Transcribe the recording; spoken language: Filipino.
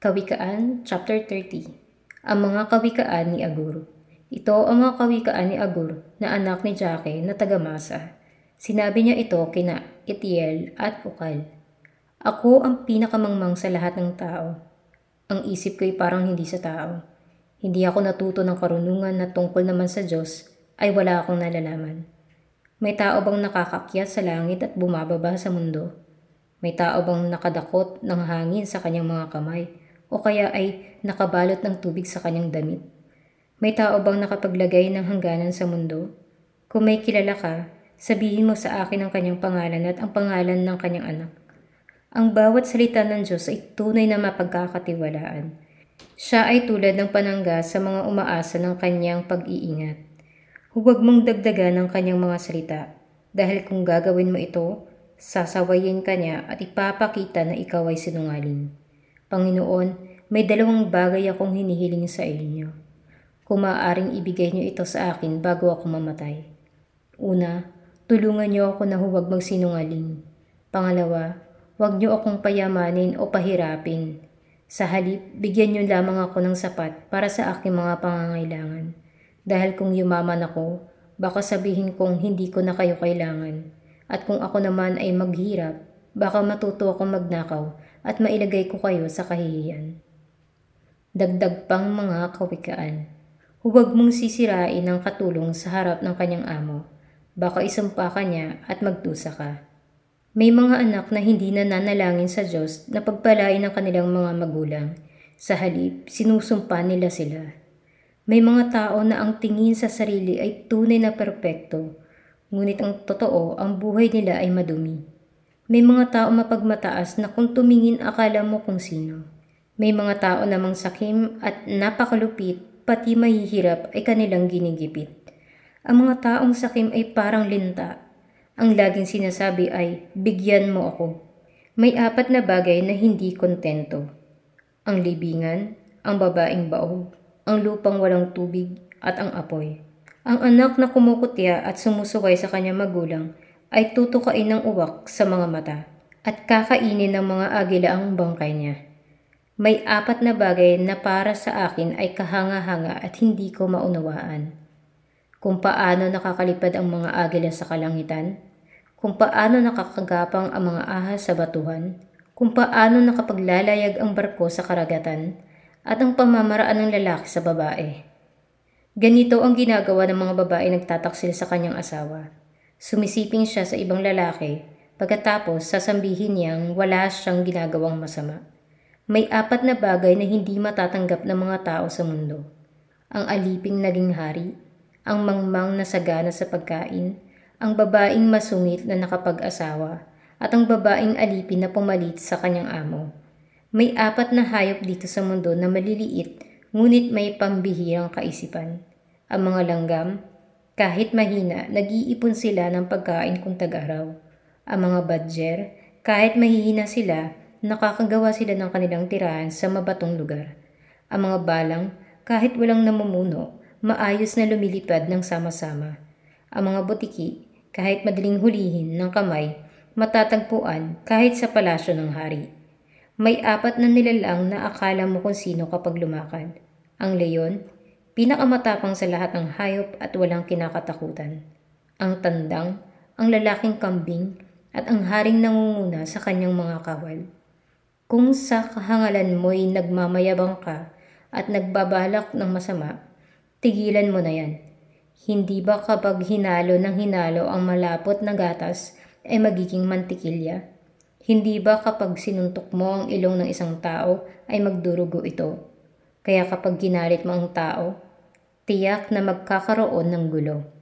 Kawikaan, Chapter 30. Ang mga kawikaan ni Agur. Ito ang mga kawikaan ni Agur na anak ni Jake na taga-Masa. Sinabi niya ito kina Itiel at Ukal. Ako ang pinakamangmang sa lahat ng tao. Ang isip ko'y parang hindi sa tao. Hindi ako natuto ng karunungan na tungkol naman sa Diyos ay wala akong nalalaman. May tao bang nakakakyat sa langit at bumababa sa mundo? May tao bang nakadakot ng hangin sa kanyang mga kamay o kaya ay nakabalot ng tubig sa kanyang damit? May tao bang nakapaglagay ng hangganan sa mundo? Kung may kilala ka, sabihin mo sa akin ang kanyang pangalan at ang pangalan ng kanyang anak. Ang bawat salita ng Diyos ay tunay na mapagkakatiwalaan. Siya ay tulad ng panangga sa mga umaasa ng kanyang pag-iingat. Huwag mong dagdagan ang kanyang mga salita, dahil kung gagawin mo ito, sasawayin ka niya at ipapakita na ikaw ay sinungaling. Panginoon, may dalawang bagay akong hinihiling sa inyo. Kung maaaring ibigay niyo ito sa akin bago ako mamatay. Una, tulungan niyo ako na huwag magsinungaling. Pangalawa, huwag niyo akong payamanin o pahirapin. Sa halip, bigyan niyo lamang ako ng sapat para sa aking mga pangangailangan. Dahil kung yumaman ako, baka sabihin kong hindi ko na kayo kailangan. At kung ako naman ay maghirap, baka matuto akong magnakaw at mailagay ko kayo sa kahihiyan. Dagdag pang mga kawikaan. Huwag mong sisirain ang katulong sa harap ng kanyang amo. Baka isumpa ka niya at magdusa ka. May mga anak na hindi nananalangin sa Diyos na pagpalain ng kanilang mga magulang. Sa halip, sinusumpa nila sila. May mga tao na ang tingin sa sarili ay tunay na perpekto, ngunit ang totoo, ang buhay nila ay madumi. May mga tao mapagmataas na kung tumingin akala mo kung sino. May mga tao namang sakim at napakalupit, pati mahihirap ay kanilang ginigipit. Ang mga taong sakim ay parang linta. Ang laging sinasabi ay, bigyan mo ako. May apat na bagay na hindi kontento. Ang libingan, ang babaeng baog, ang lupang walang tubig, at ang apoy. Ang anak na kumukutya at sumusuway sa kanyang magulang ay tutukain ng uwak sa mga mata at kakainin ng mga agila ang bangkay niya. May apat na bagay na para sa akin ay kahanga-hanga at hindi ko maunawaan. Kung paano nakakalipad ang mga agila sa kalangitan, kung paano nakakagapang ang mga ahas sa batuhan, kung paano nakapaglalayag ang barko sa karagatan, at ang pamamaraan ng lalaki sa babae. Ganito ang ginagawa ng mga babae nagtataksil sa kanyang asawa. Sumisiping siya sa ibang lalaki, pagkatapos sasambihin niyang wala siyang ginagawang masama. May apat na bagay na hindi matatanggap ng mga tao sa mundo. Ang aliping naging hari, ang mangmang na sagana sa pagkain, ang babaeng masungit na nakapag-asawa, at ang babaeng alipin na pumalit sa kanyang amo. May apat na hayop dito sa mundo na maliliit, ngunit may pambihirang kaisipan. Ang mga langgam, kahit mahina, nag-iipon sila ng pagkain kung tag-araw. Ang mga badger, kahit mahihina sila, nakakagawa sila ng kanilang tirahan sa mabatong lugar. Ang mga balang, kahit walang namumuno, maayos na lumilipad ng sama-sama. Ang mga butiki, kahit madaling hulihin ng kamay, matatagpuan kahit sa palasyo ng hari. May apat na nilalang na akala mo kung sino kapag lumakad. Ang leyon, pinakamatapang sa lahat ng hayop at walang kinakatakutan. Ang tandang, ang lalaking kambing, at ang haring nangunguna sa kanyang mga kawal. Kung sa kahangalan mo'y nagmamayabang ka at nagbabalak ng masama, tigilan mo na yan. Hindi ba kapag hinalo ng hinalo ang malapot na gatas ay magiging mantikilya? Hindi ba kapag sinuntok mo ang ilong ng isang tao ay magdurugo ito? Kaya kapag ginalit mo ang tao, tiyak na magkakaroon ng gulo.